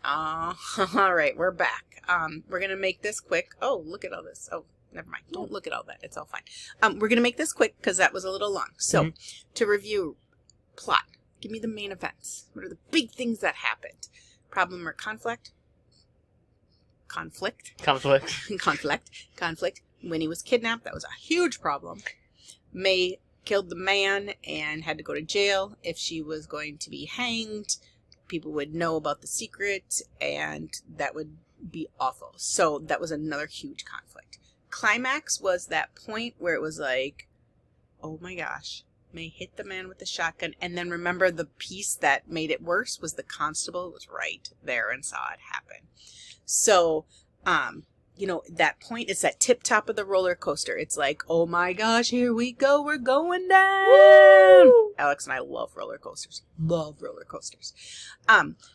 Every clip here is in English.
All right, we're back. We're going to make this quick. Oh, look at all this. Oh, never mind. Don't look at all that. It's all fine. We're going to make this quick because that was a little long. So, to review, plot. Give me the main events. What are the big things that happened? Problem or conflict? Conflict. Winnie was kidnapped. That was a huge problem. May killed the man and had to go to jail. If she was going to be hanged, people would know about the secret, and that would be awful. So that was another huge conflict. Climax was that point where it was like, oh my gosh, May hit the man with the shotgun. And then remember, the piece that made it worse was the constable was right there and saw it happen. So, you know, that point is that tip top of the roller coaster. It's like, oh my gosh, here we go. We're going down. Woo! Alex and I love roller coasters.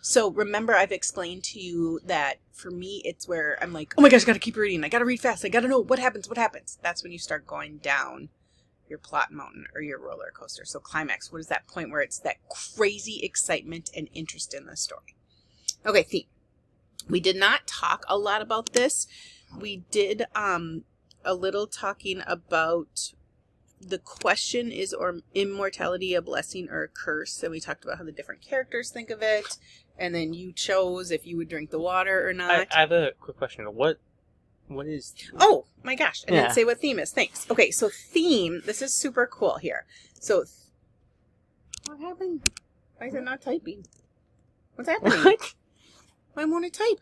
So remember, I've explained to you that for me, it's where I'm like, oh my gosh, I got to keep reading. I got to read fast. I got to know what happens. That's when you start going down your plot mountain or your roller coaster. So climax, what is that point where it's that crazy excitement and interest in the story? Okay, theme. We did not talk a lot about this. We did a little talking about the question, is or immortality a blessing or a curse? And we talked about how the different characters think of it. And then you chose if you would drink the water or not. I have a quick question. What is... Oh, my gosh. I didn't say what theme is. Thanks. Okay, so theme, this is super cool here. So, what happened? Why is it not typing? What's happening? What? Why won't it type?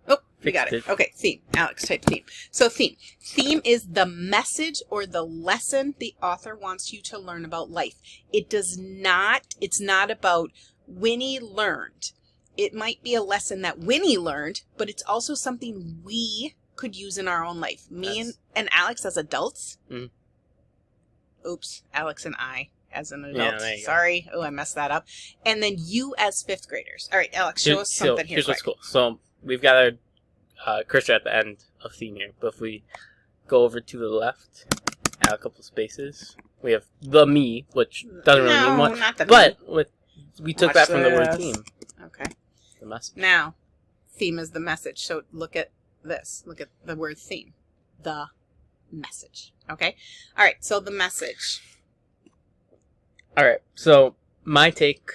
Oh, we got it. Okay, theme. Alex, type theme. So theme. Theme is the message or the lesson the author wants you to learn about life. It's not about Winnie learned. It might be a lesson that Winnie learned, but it's also something we could use in our own life. Me and Alex as adults. Mm. Oops, Alex and I. As an adult. Yeah, sorry. Oh, I messed that up. And then you as fifth graders. All right, Alex, show us something here. Here's what's cool. So we've got our cursor at the end of theme here. But if we go over to the left, add a couple spaces, we have the me, which doesn't really mean much. Not the but we took that from the word theme. Okay. The message. Now, theme is the message. So look at this. Look at the word theme. The message. Okay? All right, so the message. Alright, so my take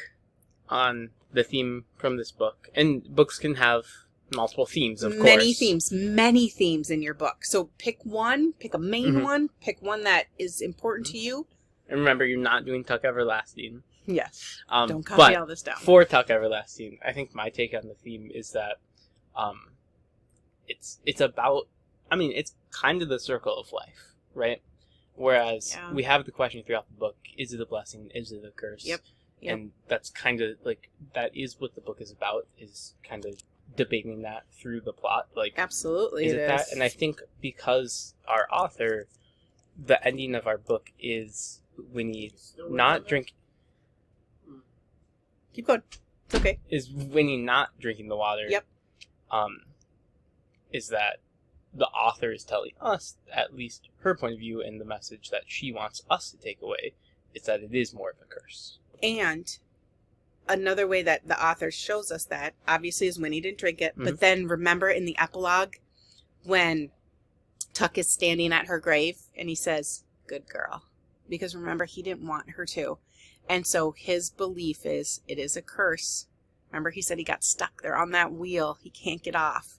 on the theme from this book, and books can have multiple themes, of course. Many themes in your book. So pick one, pick a main one, pick one that is important to you. And remember, you're not doing Tuck Everlasting. Yes. Don't copy all this down. For Tuck Everlasting, I think my take on the theme is that it's about, it's kind of the circle of life, right? Whereas we have the question throughout the book, is it a blessing, is it a curse? Yep. And that's kind of like, that is what the book is about, is kind of debating that through the plot. Like, absolutely is it that? And I think because our author, the ending of our book is Winnie not drinking... Keep going. It's okay. Is Winnie not drinking the water. Yep. Is that the author is telling us, at least her point of view, and the message that she wants us to take away, is that it is more of a curse. And another way that the author shows us that, obviously, is Winnie didn't drink it. But then remember in the epilogue, when Tuck is standing at her grave, and he says, good girl. Because remember, he didn't want her to. And so his belief is, it is a curse. Remember, he said he got stuck there on that wheel. He can't get off.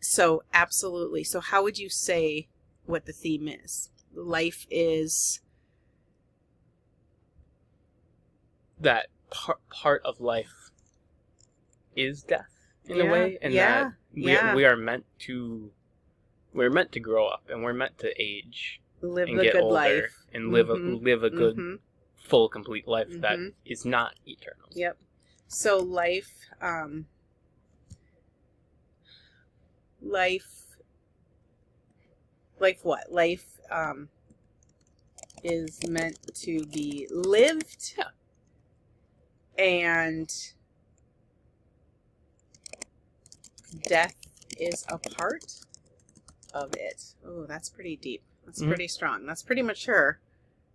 So, absolutely. So, how would you say what the theme is? Life is... That part of life is death, in a way. And that we are meant to... We're meant to grow up, and we're meant to age. Live and the get good older, life. And live a good, full, complete life that is not eternal. Yep. So, life... Life what? Life is meant to be lived. Yeah. And death is a part of it. Oh, that's pretty deep. That's pretty strong. That's pretty mature.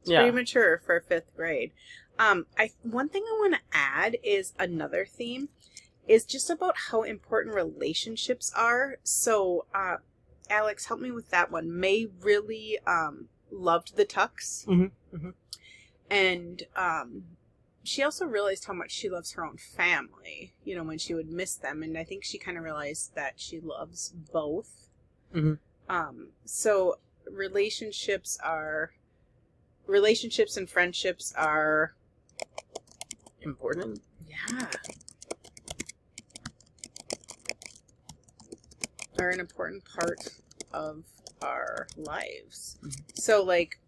It's pretty mature for 5th grade. One thing I want to add is another theme is just about how important relationships are. So, Alex, help me with that one. May really loved the Tucks. Mm-hmm. Mm-hmm. And she also realized how much she loves her own family, you know, when she would miss them. And I think she kind of realized that she loves both. Mm-hmm. So relationships and friendships are important. Yeah. Are an important part of our lives. Mm-hmm. So, like,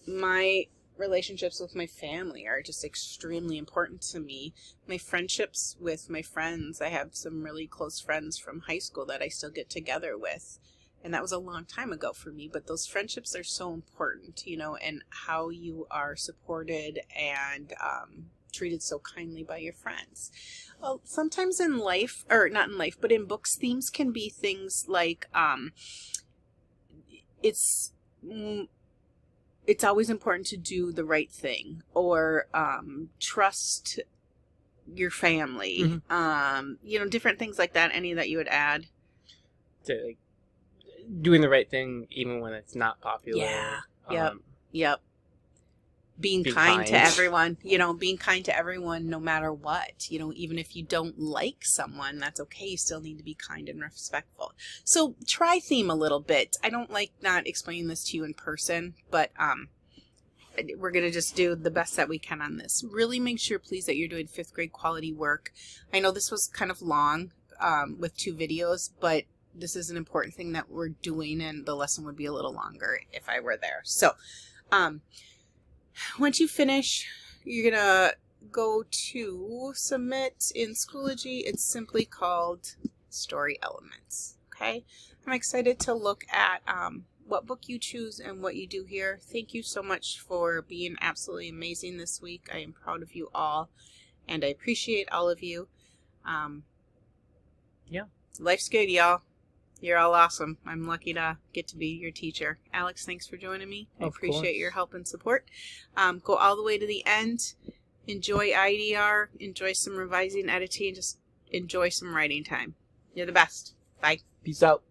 my relationships with my family are just extremely important to me. My friendships with my friends, I have some really close friends from high school that I still get together with. And that was a long time ago for me, but those friendships are so important, you know, and how you are supported and treated so kindly by your friends. Well, sometimes in life, or not in life, but in books, themes can be things like it's always important to do the right thing, or trust your family. Mm-hmm. You know, different things like that. Any that you would add? Like, doing the right thing even when it's not popular. Yeah. Yep. Being kind to everyone, you know, being kind to everyone no matter what, you know, even if you don't like someone, that's okay. You still need to be kind and respectful. So try theme a little bit. I don't like not explaining this to you in person, but we're going to just do the best that we can on this. Really make sure, please, that you're doing 5th grade quality work. I know this was kind of long with 2 videos, but this is an important thing that we're doing, and the lesson would be a little longer if I were there. So, once you finish, you're going to go to submit in Schoology. It's simply called Story Elements. Okay? I'm excited to look at what book you choose and what you do here. Thank you so much for being absolutely amazing this week. I am proud of you all, and I appreciate all of you. Yeah. Life's good, y'all. You're all awesome. I'm lucky to get to be your teacher. Alex, thanks for joining me. I appreciate your help and support. Go all the way to the end. Enjoy IDR. Enjoy some revising, editing. Just enjoy some writing time. You're the best. Bye. Peace out.